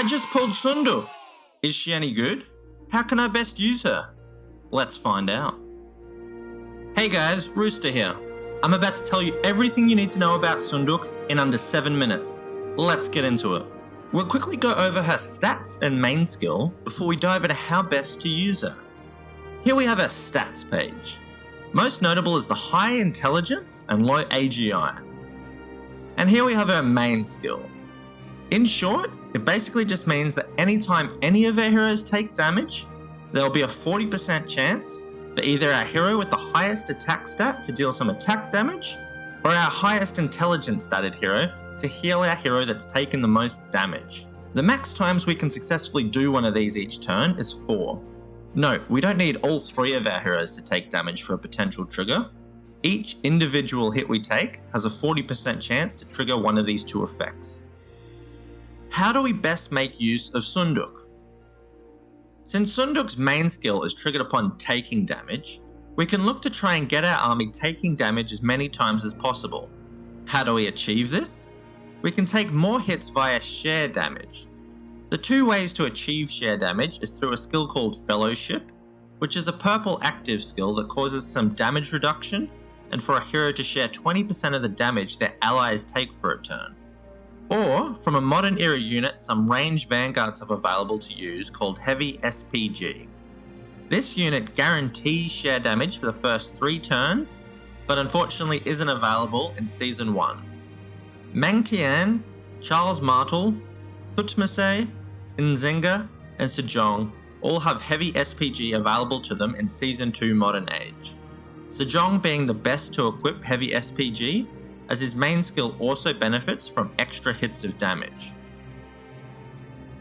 I just pulled Sunduk. Is she any good? How can I best use her? Let's find out. Hey guys, Rooster here. I'm about to tell you everything you need to know about Sunduk in under 7 minutes. Let's get into it. We'll quickly go over her stats and main skill before we dive into how best to use her. Here we have her stats page. Most notable is the high intelligence and low AGI. And here we have her main skill. In short, it basically just means that anytime any of our heroes take damage, there will be a 40% chance for either our hero with the highest attack stat to deal some attack damage, or our highest intelligence statted hero to heal our hero that's taken the most damage. The max times we can successfully do one of these each turn is 4. Note, we don't need all 3 of our heroes to take damage for a potential trigger. Each individual hit we take has a 40% chance to trigger one of these 2 effects. How do we best make use of Sunduk? Since Sunduk's main skill is triggered upon taking damage, we can look to try and get our army taking damage as many times as possible. How do we achieve this? We can take more hits via share damage. The 2 ways to achieve share damage is through a skill called Fellowship, which is a purple active skill that causes some damage reduction and for a hero to share 20% of the damage their allies take for a turn. Or, from a modern era unit some ranged vanguards have available to use called Heavy SPG. This unit guarantees share damage for the first 3 turns, but unfortunately isn't available in Season 1. Meng Tian, Charles Martel, Thutmose, Nzinga, and Sejong all have Heavy SPG available to them in Season 2 Modern Age. Sejong being the best to equip Heavy SPG, as his main skill also benefits from extra hits of damage.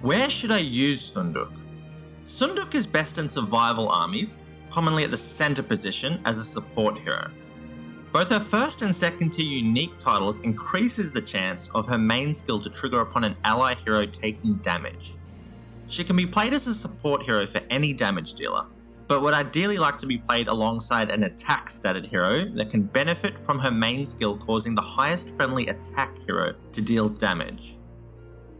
Where should I use Sunduk? Sunduk is best in survival armies, commonly at the center position as a support hero. Both her first and second tier unique titles increases the chance of her main skill to trigger upon an ally hero taking damage. She can be played as a support hero for any damage dealer, but would ideally like to be played alongside an attack statted hero that can benefit from her main skill causing the highest friendly attack hero to deal damage.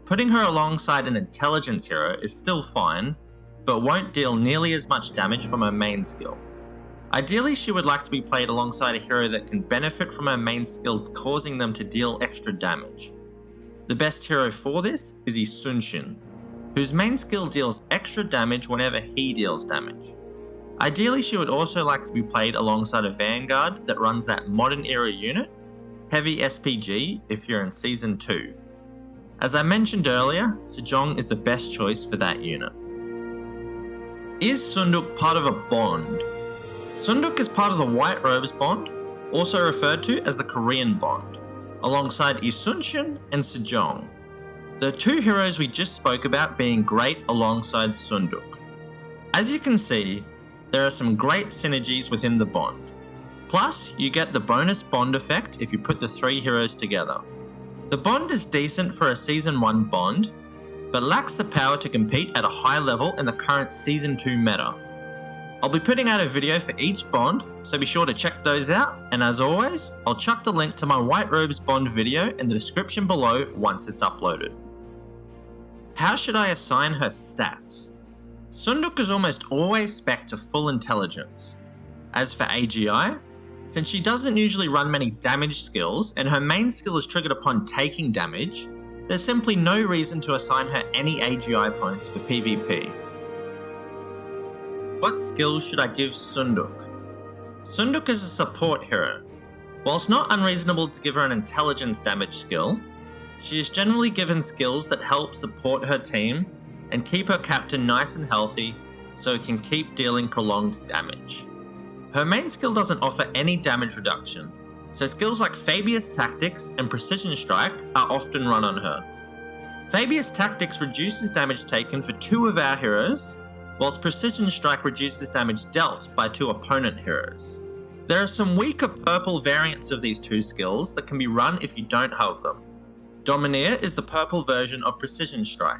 Putting her alongside an intelligence hero is still fine, but won't deal nearly as much damage from her main skill. Ideally, she would like to be played alongside a hero that can benefit from her main skill causing them to deal extra damage. The best hero for this is Yi Sun-shin, whose main skill deals extra damage whenever he deals damage. Ideally, she would also like to be played alongside a vanguard that runs that modern era unit, Heavy SPG if you're in Season 2. As I mentioned earlier, Sejong is the best choice for that unit. Is Sunduk part of a bond? Sunduk is part of the White Robes Bond, also referred to as the Korean Bond, alongside Yi Sun-shin and Sejong, the 2 heroes we just spoke about being great alongside Sunduk. As you can see, there are some great synergies within the bond. Plus, you get the bonus bond effect if you put the 3 heroes together. The bond is decent for a Season 1 bond, but lacks the power to compete at a high level in the current Season 2 meta. I'll be putting out a video for each bond, so be sure to check those out, and as always, I'll chuck the link to my White Robes Bond video in the description below once it's uploaded. How should I assign her stats? Sunduk is almost always spec'd to full intelligence. As for AGI, since she doesn't usually run many damage skills and her main skill is triggered upon taking damage, there's simply no reason to assign her any AGI points for PvP. What skills should I give Sunduk? Sunduk is a support hero. Whilst not unreasonable to give her an intelligence damage skill, she is generally given skills that help support her team and keep her captain nice and healthy so it can keep dealing prolonged damage. Her main skill doesn't offer any damage reduction, so skills like Fabius Tactics and Precision Strike are often run on her. Fabius Tactics reduces damage taken for 2 of our heroes, whilst Precision Strike reduces damage dealt by 2 opponent heroes. There are some weaker purple variants of these 2 skills that can be run if you don't have them. Domineer is the purple version of Precision Strike.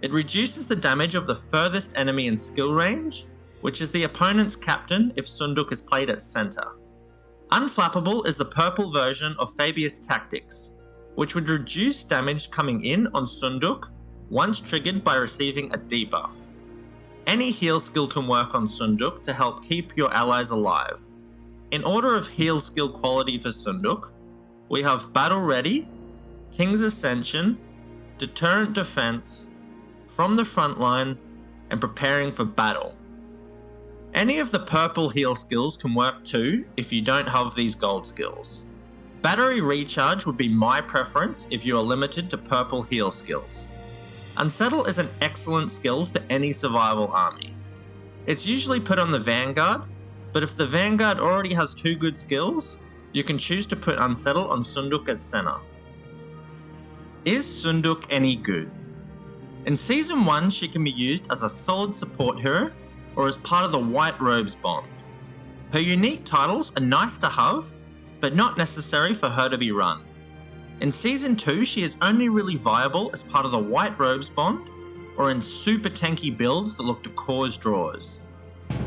It reduces the damage of the furthest enemy in skill range, which is the opponent's captain if Sunduk is played at center. Unflappable is the purple version of Fabius Tactics, which would reduce damage coming in on Sunduk once triggered by receiving a debuff. Any heal skill can work on Seondeok to help keep your allies alive. In order of heal skill quality for Seondeok, we have Battle Ready, King's Ascension, Deterrent Defense, From the Front Line, and Preparing for Battle. Any of the purple heal skills can work too if you don't have these gold skills. Battery Recharge would be my preference if you are limited to purple heal skills. Unsettle is an excellent skill for any survival army. It's usually put on the Vanguard, but if the Vanguard already has 2 good skills, you can choose to put Unsettle on Seondeok as center. Is Seondeok any good? In Season 1, she can be used as a solid support hero or as part of the White Robes bond. Her unique titles are nice to have, but not necessary for her to be run. In Season 2, she is only really viable as part of the White Robes bond or in super tanky builds that look to cause draws.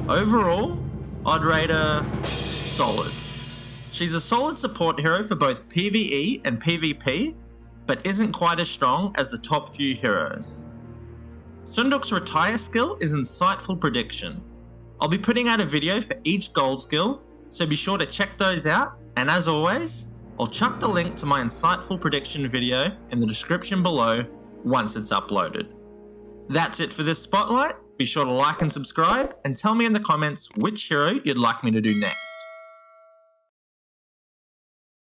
Overall, I'd rate her solid. She's a solid support hero for both PvE and PvP, but isn't quite as strong as the top few heroes. Seondeok's retire skill is Insightful Prediction. I'll be putting out a video for each gold skill, so be sure to check those out, and as always, I'll chuck the link to my Insightful Prediction video in the description below once it's uploaded. That's it for this spotlight. Be sure to like and subscribe, and tell me in the comments which hero you'd like me to do next.